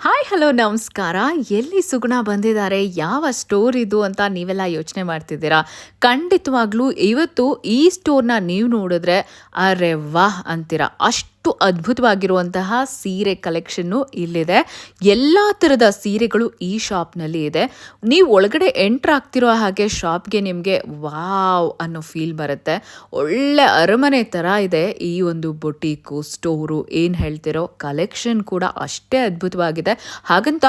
Hi hello ನಮಸ್ಕಾರ. ಎಲ್ಲಿ ಸುಗುಣ ಬಂದಿದ್ದಾರೆ, ಯಾವ ಸ್ಟೋರ್ ಇದು ಅಂತ ನೀವೆಲ್ಲ ಯೋಚನೆ ಮಾಡ್ತಿದ್ದೀರಾ. ಖಂಡಿತವಾಗ್ಲೂ ಇವತ್ತು ಈ ಸ್ಟೋರ್ನ ನೀವು ನೋಡಿದ್ರೆ ಅರೆ ವಾಹ್ ಅಂತೀರಾ. ಅಷ್ಟು ಅದ್ಭುತವಾಗಿರುವಂತಹ ಸೀರೆ ಕಲೆಕ್ಷನ್ನು ಇಲ್ಲಿದೆ. ಎಲ್ಲ ಥರದ ಸೀರೆಗಳು ಈ ಶಾಪ್ನಲ್ಲಿ ಇದೆ. ನೀವು ಒಳಗಡೆ ಎಂಟ್ರ್ ಆಗ್ತಿರೋ ಹಾಗೆ ಶಾಪ್ಗೆ ನಿಮಗೆ ವಾವ್ ಅನ್ನೋ ಫೀಲ್ ಬರುತ್ತೆ. ಒಳ್ಳೆ ಅರಮನೆ ಥರ ಇದೆ ಈ ಒಂದು ಬೊಟೀಕು ಸ್ಟೋರು. ಏನು ಹೇಳ್ತಿರೋ ಕಲೆಕ್ಷನ್ ಕೂಡ ಅಷ್ಟೇ ಅದ್ಭುತವಾಗಿದೆ. ಹಾಗಂತ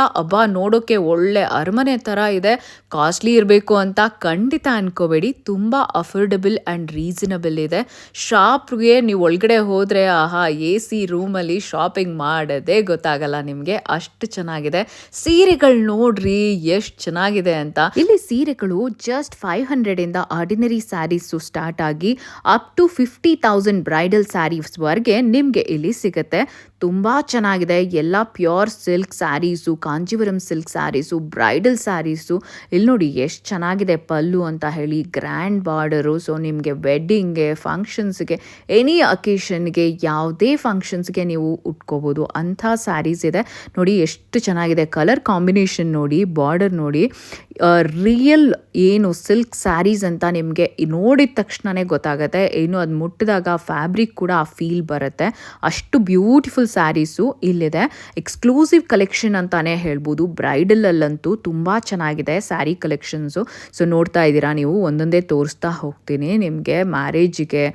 ನೋಡೋಕ್ಕೆ ಒಳ್ಳೆ ಅರಮನೆ ಥರ ಇದೆ, ಕಾಸ್ಟ್ಲಿ ಇರಬೇಕು ಅಂತ ಖಂಡಿತ ಅನ್ಕೋಬೇಡಿ. ತುಂಬ ಅಫೋರ್ಡಬಲ್ ಆ್ಯಂಡ್ ರೀಸನಬಲ್ ಇದೆ. ಶಾಪ್ಗೆ ನೀವು ಒಳಗಡೆ ಹೋದರೆ ಆಹಾ AC ರೂಮಲ್ಲಿ ಶಾಪಿಂಗ್ ಮಾಡೋದೇ ಗೊತ್ತಾಗಲ್ಲ ನಿಮಗೆ, ಅಷ್ಟು ಚೆನ್ನಾಗಿದೆ. ಸೀರೆಗಳು ನೋಡ್ರಿ ಎಷ್ಟು ಚೆನ್ನಾಗಿದೆ ಅಂತ. ಇಲ್ಲಿ ಸೀರೆಗಳು ಜಸ್ಟ್ 500 ಇಂದ ಆರ್ಡಿನರಿ ಸ್ಯಾರೀಸು ಸ್ಟಾರ್ಟ್ ಆಗಿ ಅಪ್ ಟು 50,000 ಬ್ರೈಡಲ್ ಸ್ಯಾರೀಸ್ವರೆಗೆ ನಿಮಗೆ ಇಲ್ಲಿ ಸಿಗುತ್ತೆ. ತುಂಬ ಚೆನ್ನಾಗಿದೆ. ಎಲ್ಲ pure silk sarees, Kanjeevaram silk sarees, bridal sarees. ಇಲ್ಲಿ ನೋಡಿ ಎಷ್ಟು ಚೆನ್ನಾಗಿದೆ ಪಲ್ಲು ಅಂತ ಹೇಳಿ, ಗ್ರ್ಯಾಂಡ್ ಬಾರ್ಡರು. ಸೊ ನಿಮಗೆ ವೆಡ್ಡಿಂಗ್ಗೆ, ಫಂಕ್ಷನ್ಸ್ಗೆ, ಎನಿ ಅಕೇಶನ್ಗೆ, ಯಾವುದೇ ಫಂಕ್ಷನ್ಸ್ಗೆ ನೀವು ಉಟ್ಕೋಬೋದು ಅಂಥ ಸ್ಯಾರೀಸ್ ಇದೆ. ನೋಡಿ ಎಷ್ಟು ಚೆನ್ನಾಗಿದೆ. ಕಲರ್ ಕಾಂಬಿನೇಷನ್ ನೋಡಿ, ಬಾರ್ಡರ್ ನೋಡಿ. ರಿಯಲ್ ಏನು ಸಿಲ್ಕ್ ಸ್ಯಾರೀಸ್ ಅಂತ ನಿಮಗೆ ನೋಡಿದ ತಕ್ಷಣವೇ ಗೊತ್ತಾಗುತ್ತೆ. ಏನು ಅದು ಮುಟ್ಟಿದಾಗ ಫ್ಯಾಬ್ರಿಕ್ ಕೂಡ ಆ ಫೀಲ್ ಬರುತ್ತೆ. ಅಷ್ಟು ಬ್ಯೂಟಿಫುಲ್ ಸ್ಯಾರೀಸು ಇಲ್ಲಿದೆ. ಎಕ್ಸ್ಕ್ಲೂಸಿವ್ ಕಲೆಕ್ಷನ್ ಅಂತಾನೆ ಹೇಳ್ಬೋದು. ಬ್ರೈಡಲಲ್ಲಂತೂ ತುಂಬ ಚೆನ್ನಾಗಿದೆ ಸ್ಯಾರಿ ಕಲೆಕ್ಷನ್ಸು. ಸೊ ನೋಡ್ತಾ ಇದ್ದೀರಾ ನೀವು, ಒಂದೊಂದೇ ತೋರಿಸ್ತಾ ಹೋಗ್ತೀನಿ ನಿಮಗೆ. ಮ್ಯಾರೇಜಿಗೆ,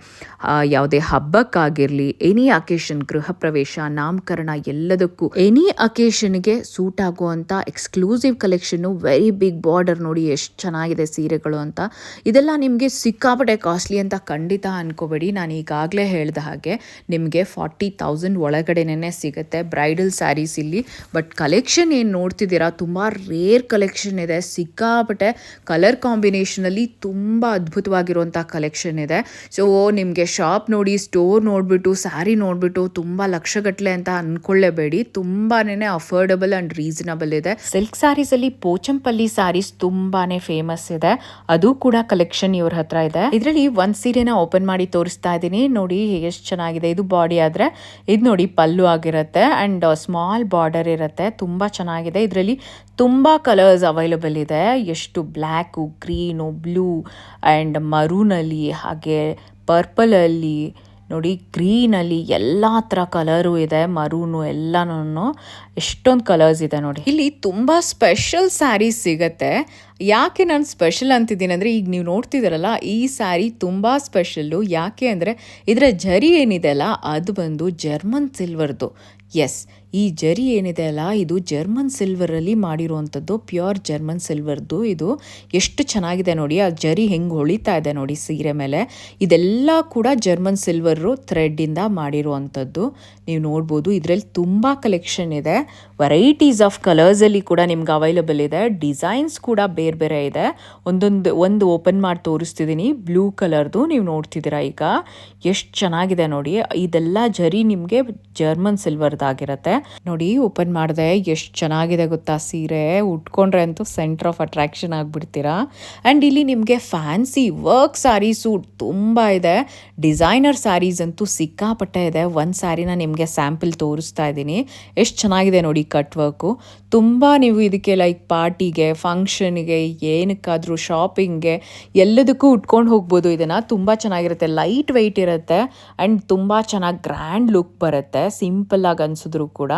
ಯಾವುದೇ ಹಬ್ಬಕ್ಕಾಗಿರಲಿ, ಎನಿ ಅಕೇಶನ್, ಗೃಹ ಪ್ರವೇಶ, ನಾಮಕರಣ, ಎಲ್ಲದಕ್ಕೂ ಎನಿ ಅಕೇಶನ್ಗೆ ಸೂಟ್ ಆಗುವಂಥ ಎಕ್ಸ್ಕ್ಲೂಸಿವ್ ಕಲೆಕ್ಷನ್ನು. ವೆರಿ ಬಿಗ್ ಬಾರ್ಡರ್ ನೋಡಿ ಎಷ್ಟು ಚೆನ್ನಾಗಿದೆ ಸೀರೆಗಳು ಅಂತ. ಇದೆಲ್ಲ ನಿಮಗೆ ಸಿಕ್ಕಾಪಟ್ಟೆ ಕಾಸ್ಟ್ಲಿ ಅಂತ ಖಂಡಿತ ಅನ್ಕೋಬೇಡಿ. ನಾನು ಈಗಾಗಲೇ ಹೇಳಿದ ಹಾಗೆ ನಿಮಗೆ 40,000 ಒಳಗಡೆನೇ ಸಿಗುತ್ತೆ ಬ್ರೈಡಲ್ ಸ್ಯಾರೀಸ್ ಇಲ್ಲಿ. ಬಟ್ ಕಲೆಕ್ಷನ್ ಏನು ನೋಡ್ತಿದ್ದೀರಾ, ತುಂಬ ರೇರ್ ಕಲೆಕ್ಷನ್ ಇದೆ. ಸಿಕ್ಕಾಪಟ್ಟೆ ಕಲರ್ ಕಾಂಬಿನೇಷನಲ್ಲಿ ತುಂಬ ಅದ್ಭುತವಾಗಿರುವಂಥ ಕಲೆಕ್ಷನ್ ಇದೆ. ಸೊ ನಿಮಗೆ ಶಾಪ್ ನೋಡಿ, ಸ್ಟೋರ್ ನೋಡಿಬಿಟ್ಟು, ಸ್ಯಾರಿ ನೋಡಿಬಿಟ್ಟು ತುಂಬ ಲಕ್ಷಗಟ್ಟಲೆ ಅಂತ ಅಂದ್ಕೊಳ್ಳೇಬೇಡಿ. ತುಂಬಾ ಅಫೋರ್ಡಬಲ್ ಆ್ಯಂಡ್ ರೀಸನಬಲ್ ಇದೆ. ಸಿಲ್ಕ್ ಸ್ಯಾರೀಸಲ್ಲಿ ಪೋಚಂಪಲ್ಲಿ ಸ್ಯಾರೀಸ್ ತುಂಬಾ ಫೇಮಸ್ ಇದೆ. ಅದು ಕೂಡ ಕಲೆಕ್ಷನ್ ಇವ್ರ ಹತ್ರ ಇದೆ. ಇದರಲ್ಲಿ ಒಂದು ಸೀರೆನ ಓಪನ್ ಮಾಡಿ ತೋರಿಸ್ತಾ ಇದ್ದೀನಿ ನೋಡಿ ಎಷ್ಟು ಚೆನ್ನಾಗಿದೆ. ಇದು ಬಾಡಿ ಆದರೆ ಇದು ನೋಡಿ ಪಲ್ಲು ಆಗಿರುತ್ತೆ ಆ್ಯಂಡ್ ಸ್ಮಾಲ್ ಬಾರ್ಡರ್ ಇರುತ್ತೆ. ತುಂಬ ಚೆನ್ನಾಗಿದೆ. ಇದರಲ್ಲಿ ತುಂಬ ಕಲರ್ಸ್ ಅವೈಲಬಲ್ ಇದೆ. ಎಷ್ಟು ಬ್ಲ್ಯಾಕು, ಗ್ರೀನು, ಬ್ಲೂ ಆ್ಯಂಡ್ ಮರೂನಲ್ಲಿ, ಹಾಗೆ ಪರ್ಪಲಲ್ಲಿ ನೋಡಿ, ಗ್ರೀನಲ್ಲಿ ಎಲ್ಲ ಥರ ಕಲರು ಇದೆ. ಮರೂನು ಎಲ್ಲನೂ ಎಷ್ಟೊಂದು ಕಲರ್ಸ್ ಇದೆ ನೋಡಿ. ಇಲ್ಲಿ ತುಂಬ ಸ್ಪೆಷಲ್ ಸ್ಯಾರೀಸ್ ಸಿಗುತ್ತೆ. ಯಾಕೆ ನಾನು ಸ್ಪೆಷಲ್ ಅಂತಿದ್ದೀನಿ ಅಂದರೆ, ಈಗ ನೀವು ನೋಡ್ತಿದ್ದೀರಲ್ಲ ಈ ಸ್ಯಾರಿ ತುಂಬ ಸ್ಪೆಷಲ್ಲು. ಯಾಕೆ ಅಂದರೆ ಇದರ ಜರಿ ಏನಿದೆ ಅಲ್ಲ, ಅದು ಬಂದು ಜರ್ಮನ್ ಸಿಲ್ವರ್ದು. ಎಸ್, ಈ ಜರಿ ಏನಿದೆ ಅಲ್ಲ, ಇದು ಜರ್ಮನ್ ಸಿಲ್ವರಲ್ಲಿ ಮಾಡಿರುವಂಥದ್ದು, ಪ್ಯೂರ್ ಜರ್ಮನ್ ಸಿಲ್ವರ್ದು. ಇದು ಎಷ್ಟು ಚೆನ್ನಾಗಿದೆ ನೋಡಿ. ಆ ಜರಿ ಹೆಂಗೆ ಹೊಳಿತಾ ಇದೆ ನೋಡಿ ಸೀರೆ ಮೇಲೆ. ಇದೆಲ್ಲ ಕೂಡ ಜರ್ಮನ್ ಸಿಲ್ವರು ಥ್ರೆಡ್ಡಿಂದ ಮಾಡಿರುವಂಥದ್ದು. ನೀವು ನೋಡ್ಬೋದು. ಇದರಲ್ಲಿ ತುಂಬ ಕಲೆಕ್ಷನ್ ಇದೆ. ವೆರೈಟೀಸ್ ಆಫ್ ಕಲರ್ಸಲ್ಲಿ ಕೂಡ ನಿಮ್ಗೆ ಅವೈಲಬಲ್ ಇದೆ. ಡಿಸೈನ್ಸ್ ಕೂಡ ಬೇರೆ ಬೇರೆ ಇದೆ. ಒಂದು ಓಪನ್ ಮಾಡಿ ತೋರಿಸ್ತಿದ್ದೀನಿ. ಬ್ಲೂ ಕಲರ್ದು ನೀವು ನೋಡ್ತಿದ್ದೀರಾ ಈಗ. ಎಷ್ಟು ಚೆನ್ನಾಗಿದೆ ನೋಡಿ. ಇದೆಲ್ಲ ಜರಿ ನಿಮಗೆ ಜರ್ಮನ್ ಸಿಲ್ವರ್ದಾಗಿರುತ್ತೆ ನೋಡಿ. ಓಪನ್ ಮಾಡಿದೆ, ಎಷ್ಟು ಚೆನ್ನಾಗಿದೆ ಗೊತ್ತಾ ಸೀರೆ. ಉಟ್ಕೊಂಡ್ರೆ ಅಂತೂ ಸೆಂಟರ್ ಆಫ್ ಅಟ್ರಾಕ್ಷನ್ ಆಗಿಬಿಡ್ತೀರಾ. ಆ್ಯಂಡ್ ಇಲ್ಲಿ ನಿಮಗೆ ಫ್ಯಾನ್ಸಿ ವರ್ಕ್ ಸ್ಯಾರೀಸು ತುಂಬ ಇದೆ. ಡಿಸೈನರ್ ಸ್ಯಾರೀಸ್ ಅಂತೂ ಸಿಕ್ಕಾಪಟ್ಟೆ ಇದೆ. ಒಂದು ಸ್ಯಾರಿನ ನಿಮಗೆ ಸ್ಯಾಂಪಲ್ ತೋರಿಸ್ತಾ ಇದ್ದೀನಿ. ಎಷ್ಟು ಚೆನ್ನಾಗಿದೆ ನೋಡಿ ಕಟ್ ವರ್ಕು. ತುಂಬ ನೀವು ಇದಕ್ಕೆ ಲೈಕ್ ಪಾರ್ಟಿಗೆ, ಫಂಕ್ಷನ್ಗೆ, ಏನಕ್ಕಾದರೂ ಶಾಪಿಂಗ್ಗೆ, ಎಲ್ಲದಕ್ಕೂ ಉಟ್ಕೊಂಡು ಹೋಗ್ಬೋದು ಇದನ್ನು. ತುಂಬ ಚೆನ್ನಾಗಿರುತ್ತೆ. ಲೈಟ್ ವೆಯ್ಟ್ ಇರುತ್ತೆ ಆ್ಯಂಡ್ ತುಂಬ ಚೆನ್ನಾಗಿ ಗ್ರ್ಯಾಂಡ್ ಲುಕ್ ಬರುತ್ತೆ. ಸಿಂಪಲ್ಲಾಗಿ ಅನಿಸಿದ್ರು ಕೂಡ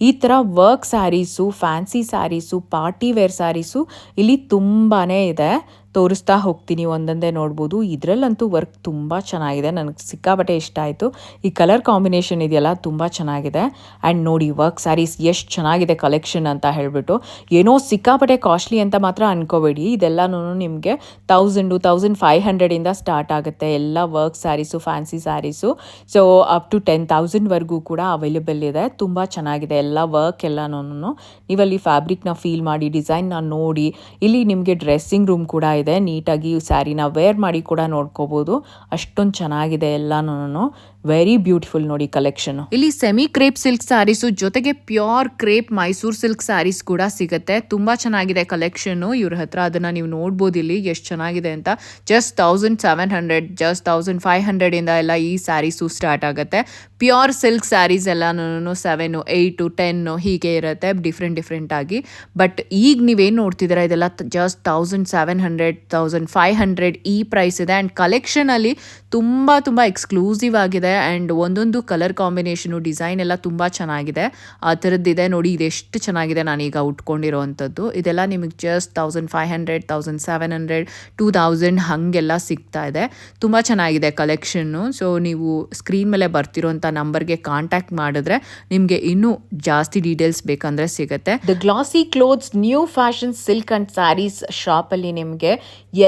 ಈ ಥರ work saris, fancy saris, party wear saris ಇಲ್ಲಿ ತುಂಬಾ ಇದೆ. ತೋರಿಸ್ತಾ ಹೋಗ್ತೀನಿ, ಒಂದೊಂದೇ ನೋಡ್ಬೋದು. ಇದರಲ್ಲಂತೂ ವರ್ಕ್ ತುಂಬ ಚೆನ್ನಾಗಿದೆ. ನನಗೆ ಸಿಕ್ಕಾಪಟ್ಟೆ ಇಷ್ಟ ಆಯಿತು. ಈ ಕಲರ್ ಕಾಂಬಿನೇಷನ್ ಇದೆಯಲ್ಲ ತುಂಬ ಚೆನ್ನಾಗಿದೆ. ಆ್ಯಂಡ್ ನೋಡಿ ವರ್ಕ್ ಸ್ಯಾರೀಸ್ ಎಷ್ಟು ಚೆನ್ನಾಗಿದೆ ಕಲೆಕ್ಷನ್ ಅಂತ ಹೇಳಿಬಿಟ್ಟು. ಏನೋ ಸಿಕ್ಕಾಪಟ್ಟೆ ಕಾಸ್ಟ್ಲಿ ಅಂತ ಮಾತ್ರ ಅನ್ಕೋಬೇಡಿ. ಇದೆಲ್ಲನೂ ನಿಮಗೆ 1,500 ಸ್ಟಾರ್ಟ್ ಆಗುತ್ತೆ. ಎಲ್ಲ work saris, fancy sarees. So up to 10,000ವರೆಗೂ ಕೂಡ ಅವೈಲೇಬಲ್ ಇದೆ. ತುಂಬ ಚೆನ್ನಾಗಿದೆ ಎಲ್ಲ ವರ್ಕ್ ಎಲ್ಲನೂ. ನೀವಲ್ಲಿ ಫ್ಯಾಬ್ರಿಕ್ನ ಫೀಲ್ ಮಾಡಿ, ಡಿಸೈನ್ನ ನೋಡಿ. ಇಲ್ಲಿ ನಿಮಗೆ ಡ್ರೆಸ್ಸಿಂಗ್ ರೂಮ್ ಕೂಡ ಇದೆ. ನೀಟಾಗಿ ಸ್ಯಾರಿನ ವೇರ್ ಮಾಡಿ ಕೂಡ ನೋಡ್ಕೋಬಹುದು. ಅಷ್ಟೊಂದು ಚೆನ್ನಾಗಿದೆ ಎಲ್ಲಾನು. ವೆರಿ ಬ್ಯೂಟಿಫುಲ್ ನೋಡಿ ಕಲೆಕ್ಷನ್. ಇಲ್ಲಿ ಸೆಮಿ ಕ್ರೇಪ್ ಸಿಲ್ಕ್ ಸ್ಯಾರೀಸು ಜೊತೆಗೆ pure crepe Mysore silk saris ಕೂಡ ಸಿಗುತ್ತೆ. ತುಂಬಾ ಚೆನ್ನಾಗಿದೆ ಕಲೆಕ್ಷನ್ ಇವ್ರ ಹತ್ರ. ಅದನ್ನ ನೀವು ನೋಡ್ಬೋದು ಇಲ್ಲಿ ಎಷ್ಟು ಚೆನ್ನಾಗಿದೆ ಅಂತ. ಜಸ್ಟ್ 1700 ಜಸ್ಟ್ 1500 ಇಂದ ಎಲ್ಲ ಈ ಸ್ಯಾರೀಸು ಸ್ಟಾರ್ಟ್ ಆಗುತ್ತೆ. ಪ್ಯೂರ್ ಸಿಲ್ಕ್ ಸ್ಯಾರೀಸ್ ಎಲ್ಲಾನು 7, 8, 10 ಹೀಗೆ ಇರುತ್ತೆ ಡಿಫ್ರೆಂಟ್ ಆಗಿ. ಬಟ್ ಈಗ ನೀವೇನು ನೋಡ್ತಿದ್ದೀರಾ ಇದೆಲ್ಲ ಜಸ್ಟ್ 1700 1500 ಈ ಪ್ರೈಸ್ ಇದೆ. ಆ್ಯಂಡ್ ಕಲೆಕ್ಷನಲ್ಲಿ ತುಂಬ ಎಕ್ಸ್ಕ್ಲೂಸಿವ್ ಆಗಿದೆ. ಆ್ಯಂಡ್ ಒಂದೊಂದು ಕಲರ್ ಕಾಂಬಿನೇಷನು ಡಿಸೈನ್ ಎಲ್ಲ ತುಂಬ ಚೆನ್ನಾಗಿದೆ. ಆ ಥರದ್ದಿದೆ ನೋಡಿ. ಇದೆಷ್ಟು ಚೆನ್ನಾಗಿದೆ ನಾನೀಗ ಉಟ್ಕೊಂಡಿರೋವಂಥದ್ದು. ಇದೆಲ್ಲ ನಿಮಗೆ ಜಸ್ಟ್ 1500 1700 2000 ಹಾಗೆಲ್ಲ ಸಿಗ್ತಾ ಇದೆ. ತುಂಬ ಚೆನ್ನಾಗಿದೆ ಕಲೆಕ್ಷನ್ನು. ಸೊ ನೀವು ಸ್ಕ್ರೀನ್ ಮೇಲೆ ಬರ್ತಿರೋಂಥ ನಂಬರ್ಗೆ ಕಾಂಟ್ಯಾಕ್ಟ್ ಮಾಡಿದ್ರೆ ನಿಮಗೆ ಇನ್ನೂ ಜಾಸ್ತಿ ಡೀಟೇಲ್ಸ್ ಬೇಕಂದರೆ ಸಿಗುತ್ತೆ. The glossy clothes new fashion silk and sarees ಶಾಪಲ್ಲಿ ನಿಮಗೆ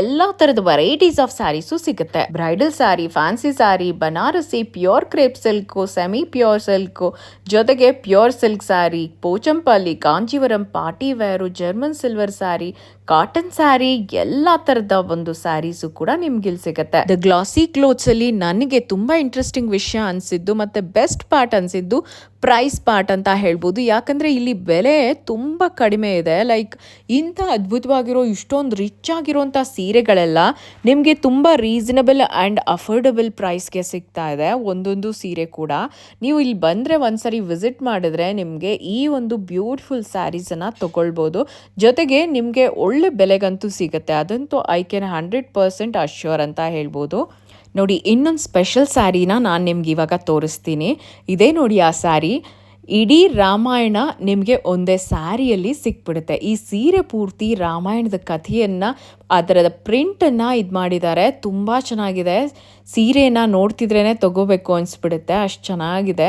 ಎಲ್ಲ ಥರದ ವೆರೈಟೀಸ್ ಆಫ್ ಸ್ಯಾರೀಸು ಸಿಗುತ್ತೆ. Bridal saree, fancy saree, Banarasi, pure crepe silk, semi pure silk, ಜೊತೆಗೆ pure silk saree, Pochampally, Kanjeevaram, party wear, German silver saree, cotton saree, ಎಲ್ಲ ಥರದ ಒಂದು ಸ್ಯಾರೀಸು ಕೂಡ ನಿಮ್ಗೆ ಇಲ್ಲಿ ಸಿಗುತ್ತೆ. ದ ಗ್ಲಾಸಿ ಕ್ಲೋತ್ಸ್ ಅಲ್ಲಿ ನನಗೆ ತುಂಬಾ ಇಂಟ್ರೆಸ್ಟಿಂಗ್ ವಿಷಯ ಅನಿಸಿದ್ದು ಮತ್ತೆ ಬೆಸ್ಟ್ ಪಾರ್ಟ್ ಅನಿಸಿದ್ದು ಪ್ರೈಸ್ ಪಾರ್ಟ್ ಅಂತ ಹೇಳ್ಬೋದು. ಯಾಕಂದರೆ ಇಲ್ಲಿ ಬೆಲೆ ತುಂಬ ಕಡಿಮೆ ಇದೆ. ಲೈಕ್ ಇಂಥ ಅದ್ಭುತವಾಗಿರೋ ಇಷ್ಟೊಂದು ರಿಚ್ ಆಗಿರೋಂಥ ಸೀರೆಗಳೆಲ್ಲ ನಿಮಗೆ ತುಂಬ ರೀಸನಬಲ್ ಆ್ಯಂಡ್ ಅಫೋರ್ಡಬಲ್ ಪ್ರೈಸ್ಗೆ ಸಿಗ್ತಾ ಇದೆ. ಒಂದೊಂದು ಸೀರೆ ಕೂಡ ನೀವು ಇಲ್ಲಿ ಬಂದರೆ ಒಂದ್ಸರಿ ವಿಸಿಟ್ ಮಾಡಿದ್ರೆ ನಿಮಗೆ ಈ ಒಂದು ಬ್ಯೂಟಿಫುಲ್ ಸ್ಯಾರೀಸನ್ನು ತೊಗೊಳ್ಬೋದು. ಜೊತೆಗೆ ನಿಮಗೆ ಒಳ್ಳೆ ಬೆಲೆಗಂತೂ ಸಿಗುತ್ತೆ. ಅದಂತೂ ಐ ಕ್ಯಾನ್ 100% ಅಶ್ಯೂರ್ ಅಂತ ಹೇಳ್ಬೋದು. ನೋಡಿ ಇನ್ನೊಂದು ಸ್ಪೆಷಲ್ ಸ್ಯಾರಿನ ನಾನು ನಿಮ್ಗೆ ಇವಾಗ ತೋರಿಸ್ತೀನಿ. ಇದೇ ನೋಡಿ ಆ ಸ್ಯಾರಿ. ಇಡೀ ರಾಮಾಯಣ ನಿಮಗೆ ಒಂದೇ ಸ್ಯಾರಿಯಲ್ಲಿ ಸಿಕ್ಬಿಡುತ್ತೆ. ಈ ಸೀರೆ ಪೂರ್ತಿ ರಾಮಾಯಣದ ಕಥೆಯನ್ನು ಅದರ ಪ್ರಿಂಟನ್ನು ಇದು ಮಾಡಿದ್ದಾರೆ. ತುಂಬ ಚೆನ್ನಾಗಿದೆ. ಸೀರೆಯನ್ನು ನೋಡ್ತಿದ್ರೇ ತೊಗೋಬೇಕು ಅನಿಸ್ಬಿಡುತ್ತೆ, ಅಷ್ಟು ಚೆನ್ನಾಗಿದೆ.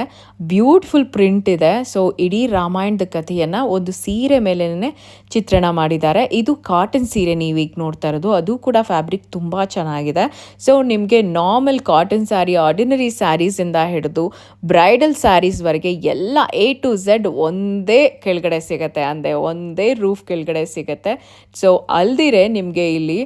ಬ್ಯೂಟಿಫುಲ್ ಪ್ರಿಂಟ್ ಇದೆ. ಸೊ ಇಡೀ ರಾಮಾಯಣದ ಕಥೆಯನ್ನು ಒಂದು ಸೀರೆ ಮೇಲೇ ಚಿತ್ರಣ ಮಾಡಿದ್ದಾರೆ. ಇದು ಕಾಟನ್ ಸೀರೆ ನೀವೀಗ ನೋಡ್ತಾ ಇರೋದು. ಅದು ಕೂಡ ಫ್ಯಾಬ್ರಿಕ್ ತುಂಬ ಚೆನ್ನಾಗಿದೆ. ಸೊ ನಿಮಗೆ ನಾರ್ಮಲ್ ಕಾಟನ್ ಸ್ಯಾರಿ, ಆರ್ಡಿನರಿ ಸ್ಯಾರೀಸಿಂದ ಹಿಡಿದು ಬ್ರೈಡಲ್ ಸ್ಯಾರೀಸ್ವರೆಗೆ ಎಲ್ಲ A to Z ಒಂದೇ ಕೆಳಗಡೆ ಸಿಗುತ್ತೆ, ಅಂದರೆ ಒಂದೇ ರೂಫ್ ಕೆಳಗಡೆ ಸಿಗುತ್ತೆ. ಸೊ ಅಲ್ದಿರೆ ನಿಮಗೆ ಇಲ್ಲಿ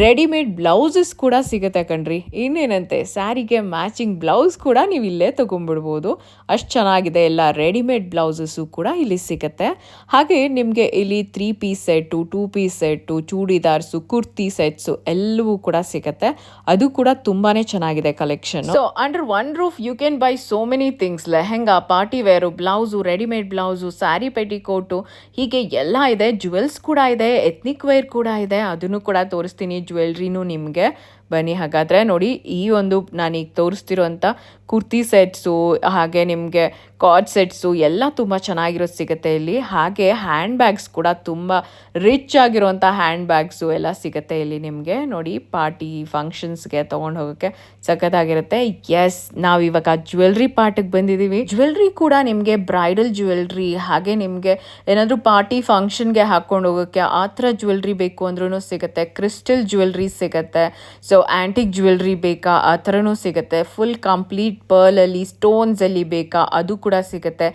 ರೆಡಿಮೇಡ್ ಬ್ಲೌಸಸ್ ಕೂಡ ಸಿಗುತ್ತೆ ಕಣ್ರಿ. ಇನ್ನೇನಂತೆ ಸ್ಯಾರಿಗೆ ಮ್ಯಾಚಿಂಗ್ ಬ್ಲೌಸ್ ಕೂಡ ನೀವು ಇಲ್ಲೇ ತೊಗೊಂಡ್ಬಿಡ್ಬೋದು. ಅಷ್ಟು ಚೆನ್ನಾಗಿದೆ. ಎಲ್ಲ ರೆಡಿಮೇಡ್ ಬ್ಲೌಸಸ್ಸು ಕೂಡ ಇಲ್ಲಿ ಸಿಗುತ್ತೆ. ಹಾಗೆ ನಿಮಗೆ ಇಲ್ಲಿ 3 piece set, 2 piece set, churidars, kurti sets ಎಲ್ಲವೂ ಕೂಡ ಸಿಗುತ್ತೆ. ಅದು ಕೂಡ ತುಂಬಾ ಚೆನ್ನಾಗಿದೆ collection. So under one roof you can buy so many things. Lehenga, party wear, blouse, readymade blouse, saree petticoat, ಹೀಗೆ ಎಲ್ಲ ಇದೆ. ಜುವೆಲ್ಸ್ ಕೂಡ ಇದೆ, ಎತ್ನಿಕ್ ವೇರ್ ಕೂಡ ಇದೆ. ಅದನ್ನು ಕೂಡ ತೋರಿಸ್ತೀನಿ. ಜ್ಯುವೆಲ್ರಿನೂ ನಿಮಗೆ ಬನ್ನಿ. ಹಾಗಾದರೆ ನೋಡಿ, ಈ ಒಂದು ನಾನೀಗ ತೋರಿಸ್ತಿರೋಂಥ ಕುರ್ತಿ ಸೆಟ್ಸು, ಹಾಗೆ ನಿಮಗೆ ಕಾರ್ಡ್ ಸೆಟ್ಸು ಎಲ್ಲ ತುಂಬ ಚೆನ್ನಾಗಿರೋದು ಸಿಗುತ್ತೆ ಇಲ್ಲಿ. ಹಾಗೆ ಹ್ಯಾಂಡ್ ಬ್ಯಾಗ್ಸ್ ಕೂಡ ತುಂಬ ರಿಚ್ ಆಗಿರೋಂಥ ಹ್ಯಾಂಡ್ ಬ್ಯಾಗ್ಸು ಎಲ್ಲ ಸಿಗುತ್ತೆ ಇಲ್ಲಿ ನಿಮಗೆ. ನೋಡಿ ಪಾರ್ಟಿ ಫಂಕ್ಷನ್ಸ್ಗೆ ತೊಗೊಂಡು ಹೋಗೋಕ್ಕೆ ಸಖತ್ತಾಗಿರುತ್ತೆ. ಎಸ್, ನಾವಿವಾಗ ಜ್ಯುವೆಲ್ರಿ ಪಾರ್ಟಿಗೆ ಬಂದಿದ್ದೀವಿ. ಜ್ಯುವೆಲ್ರಿ ಕೂಡ ನಿಮಗೆ ಬ್ರೈಡಲ್ ಜ್ಯುವೆಲ್ರಿ, ಹಾಗೆ ನಿಮಗೆ ಏನಾದರೂ ಪಾರ್ಟಿ ಫಂಕ್ಷನ್ಗೆ ಹಾಕ್ಕೊಂಡು ಹೋಗೋಕ್ಕೆ ಆ ಥರ ಜ್ಯುವೆಲ್ರಿ ಬೇಕು ಅಂದ್ರೂ ಸಿಗುತ್ತೆ. ಕ್ರಿಸ್ಟಲ್ ಜ್ಯುವೆಲ್ರಿ ಸಿಗುತ್ತೆ. ಸೊ ಆ್ಯಂಟಿಕ್ ಜ್ಯುವೆಲ್ರಿ ಬೇಕಾ ಆ ಥರನೂ ಸಿಗುತ್ತೆ. ಫುಲ್ ಕಂಪ್ಲೀಟ್ ಪರ್ಲಲ್ಲಿ ಸ್ಟೋನ್ಸಲ್ಲಿ ಬೇಕಾ ಅದು ಕೂಡ ಸಿಗುತ್ತೆ.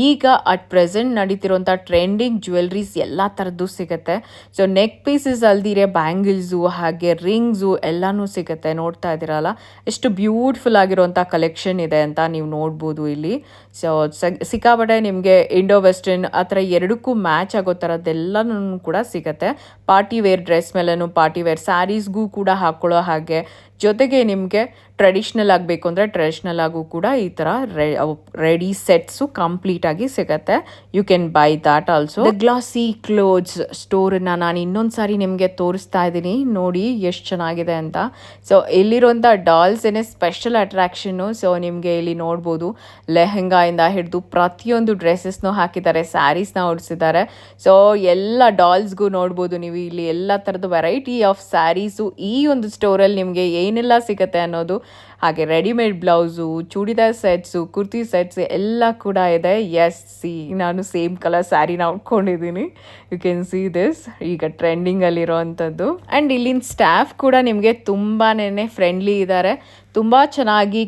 ಈಗ ಅಟ್ ಪ್ರೆಸೆಂಟ್ ನಡೀತಿರೋಂಥ ಟ್ರೆಂಡಿಂಗ್ ಜ್ಯುವೆಲ್ರೀಸ್ ಎಲ್ಲ ಥರದ್ದು ಸಿಗುತ್ತೆ. ಸೊ ನೆಕ್ ಪೀಸಸ್ ಅಲ್ದಿರೆ ಬ್ಯಾಂಗಲ್ಸು, ಹಾಗೆ ರಿಂಗ್ಸು ಎಲ್ಲನೂ ಸಿಗುತ್ತೆ. ನೋಡ್ತಾ ಇದ್ದೀರಲ್ಲ ಎಷ್ಟು ಬ್ಯೂಟಿಫುಲ್ ಆಗಿರೋಂಥ ಕಲೆಕ್ಷನ್ ಇದೆ ಅಂತ ನೀವು ನೋಡ್ಬೋದು ಇಲ್ಲಿ. ಸೊ ಸಿಕ್ಕಾಪಟ್ಟೆ ನಿಮಗೆ ಇಂಡೋ ವೆಸ್ಟರ್ನ್ ಆ ಥರ ಎರಡಕ್ಕೂ ಮ್ಯಾಚ್ ಆಗೋ ಥರದ್ದೆಲ್ಲನೂ ಕೂಡ ಸಿಗುತ್ತೆ. ಪಾರ್ಟಿ ವೇರ್ ಡ್ರೆಸ್ ಮೇಲೂ, ಪಾರ್ಟಿ ವೇರ್ ಸ್ಯಾರೀಸ್ಗೂ ಕೂಡ ಹಾಕ್ಕೊಳ್ಳೋ ಹಾಗೆ, ಜೊತೆಗೆ ನಿಮಗೆ ಟ್ರೆಡಿಷ್ನಲ್ ಆಗಬೇಕು ಅಂದರೆ ಟ್ರೆಡಿಷ್ನಲ್ ಆಗು ಕೂಡ ಈ ಥರ ರೆಡಿ ಸೆಟ್ಸು ಕಂಪ್ಲೀಟಾಗಿ ಸಿಗುತ್ತೆ. You can buy that also. The glossy clothes ಸ್ಟೋರನ್ನು ನಾನು ಇನ್ನೊಂದು ಸಾರಿ ನಿಮಗೆ ತೋರಿಸ್ತಾ ಇದ್ದೀನಿ. ನೋಡಿ ಎಷ್ಟು ಚೆನ್ನಾಗಿದೆ ಅಂತ. ಸೊ ಇಲ್ಲಿರುವಂಥ ಡಾಲ್ಸ್ ಏನೇ ಸ್ಪೆಷಲ್ ಅಟ್ರಾಕ್ಷನ್ನು. ಸೊ ನಿಮಗೆ ಇಲ್ಲಿ ನೋಡ್ಬೋದು ಲೆಹೆಂಗಾಯಿಂದ ಹಿಡಿದು ಪ್ರತಿಯೊಂದು ಡ್ರೆಸ್ಸಸ್ನೂ ಹಾಕಿದ್ದಾರೆ, ಸ್ಯಾರೀಸ್ನ ಹೊಡಿಸಿದ್ದಾರೆ. ಸೊ ಎಲ್ಲ ಡಾಲ್ಸ್ಗೂ ನೋಡ್ಬೋದು ನೀವು ಇಲ್ಲಿ ಎಲ್ಲ ಥರದ ವೆರೈಟಿ ಆಫ್ ಸ್ಯಾರೀಸು ಈ ಒಂದು ಸ್ಟೋರಲ್ಲಿ ನಿಮಗೆ ಏನೆಲ್ಲ ಸಿಗುತ್ತೆ ಅನ್ನೋದು ಹಾಗೆ readymade blouse, churidar sets, kurti sets ಎಲ್ಲ ಕೂಡ ಇದೆ. ಎಸ್ ಸಿ ನಾನು ಸೇಮ್ ಕಲರ್ ಸ್ಯಾರಿನ ಉಟ್ಕೊಂಡಿದ್ದೀನಿ. ಯು ಕ್ಯಾನ್ ಸಿ ದಿಸ್, ಈಗ ಟ್ರೆಂಡಿಂಗಲ್ಲಿರೋ ಅಂಥದ್ದು. ಆ್ಯಂಡ್ ಇಲ್ಲಿನ ಸ್ಟಾಫ್ ಕೂಡ ನಿಮಗೆ ತುಂಬಾ ಫ್ರೆಂಡ್ಲಿ ಇದ್ದಾರೆ. ತುಂಬ ಚೆನ್ನಾಗಿ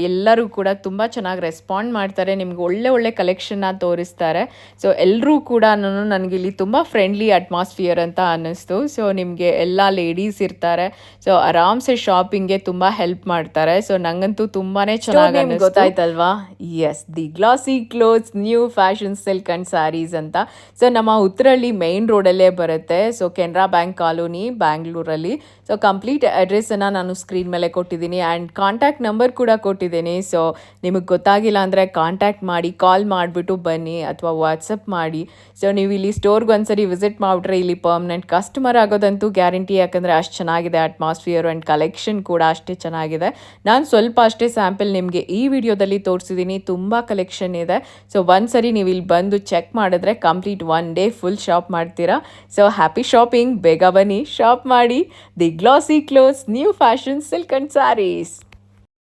ಎಲ್ಲರೂ ಕೂಡ ತುಂಬ ಚೆನ್ನಾಗಿ ರೆಸ್ಪಾಂಡ್ ಮಾಡ್ತಾರೆ. ನಿಮ್ಗೆ ಒಳ್ಳೆ ಕಲೆಕ್ಷನ್ನ ತೋರಿಸ್ತಾರೆ. ಸೊ ಎಲ್ಲರೂ ಕೂಡ ನನಗೆ ಇಲ್ಲಿ ತುಂಬ ಫ್ರೆಂಡ್ಲಿ ಅಟ್ಮಾಸ್ಫಿಯರ್ ಅಂತ ಅನ್ನಿಸ್ತು. ಸೊ ನಿಮಗೆ ಎಲ್ಲ ಲೇಡೀಸ್ ಇರ್ತಾರೆ. ಸೊ ಆರಾಮ್ಸೆ ಶಾಪಿಂಗ್ಗೆ ತುಂಬ ಹೆಲ್ಪ್ ಮಾಡ್ತಾರೆ. ಸೊ ನಂಗಂತೂ ತುಂಬಾ ಚೆನ್ನಾಗಿ ಗೊತ್ತಾಯ್ತಲ್ವಾ. Yes, the glossy clothes new fashion silk and sarees ಅಂತ. ಸೊ ನಮ್ಮ ಉತ್ತರಳ್ಳಿ ಮೇನ್ ರೋಡಲ್ಲೇ ಬರುತ್ತೆ. ಸೊ ಕೆನರಾ ಬ್ಯಾಂಕ್ ಕಾಲೋನಿ, ಬ್ಯಾಂಗ್ಳೂರಲ್ಲಿ. ಸೊ ಕಂಪ್ಲೀಟ್ ಅಡ್ರೆಸ್ಸನ್ನು ನಾನು ಸ್ಕ್ರೀನ್ ಮೇಲೆ ಕೊಟ್ಟಿದ್ದೀನಿ ಆ್ಯಂಡ್ ಕಾಂಟ್ಯಾಕ್ಟ್ ನಂಬರ್ ಕೂಡ ಕೊಟ್ಟಿದ್ದೀನಿ. ಸೊ ನಿಮಗೆ ಗೊತ್ತಾಗಿಲ್ಲ ಅಂದರೆ ಕಾಂಟ್ಯಾಕ್ಟ್ ಮಾಡಿ, ಕಾಲ್ ಮಾಡಿಬಿಟ್ಟು ಬನ್ನಿ ಅಥವಾ ವಾಟ್ಸಪ್ ಮಾಡಿ. ಸೊ ನೀವು ಇಲ್ಲಿ ಸ್ಟೋರ್ಗೆ ಒಂದ್ಸರಿ ವಿಸಿಟ್ ಮಾಡಿಬಿಟ್ರೆ ಇಲ್ಲಿ ಪರ್ಮನೆಂಟ್ ಕಸ್ಟಮರ್ ಆಗೋದಂತೂ ಗ್ಯಾರಂಟಿ. ಯಾಕಂದರೆ ಅಷ್ಟು ಚೆನ್ನಾಗಿದೆ ಅಟ್ಮಾಸ್ಫಿಯರ್ ಆ್ಯಂಡ್ ಕಲೆಕ್ಷನ್ ಕೂಡ ಅಷ್ಟೇ ಚೆನ್ನಾಗಿದೆ. ನಾನು ಸ್ವಲ್ಪ ಅಷ್ಟೇ ಸ್ಯಾಂಪಲ್ ನಿಮಗೆ ಈ ವಿಡಿಯೋದಲ್ಲಿ ತೋರಿಸಿದ್ದೀನಿ. ತುಂಬ ಕಲೆಕ್ಷನ್ ಇದೆ. ಸೊ ಒಂದ್ಸರಿ ನೀವು ಇಲ್ಲಿ ಬಂದು ಚೆಕ್ ಮಾಡಿದ್ರೆ ಕಂಪ್ಲೀಟ್ 1 ಡೇ ಫುಲ್ ಶಾಪ್ ಮಾಡ್ತೀರಾ. ಸೊ ಹ್ಯಾಪಿ ಶಾಪಿಂಗ್, ಬೇಗ ಬನ್ನಿ, ಶಾಪ್ ಮಾಡಿ. The glossy clothes new fashion silk and saris.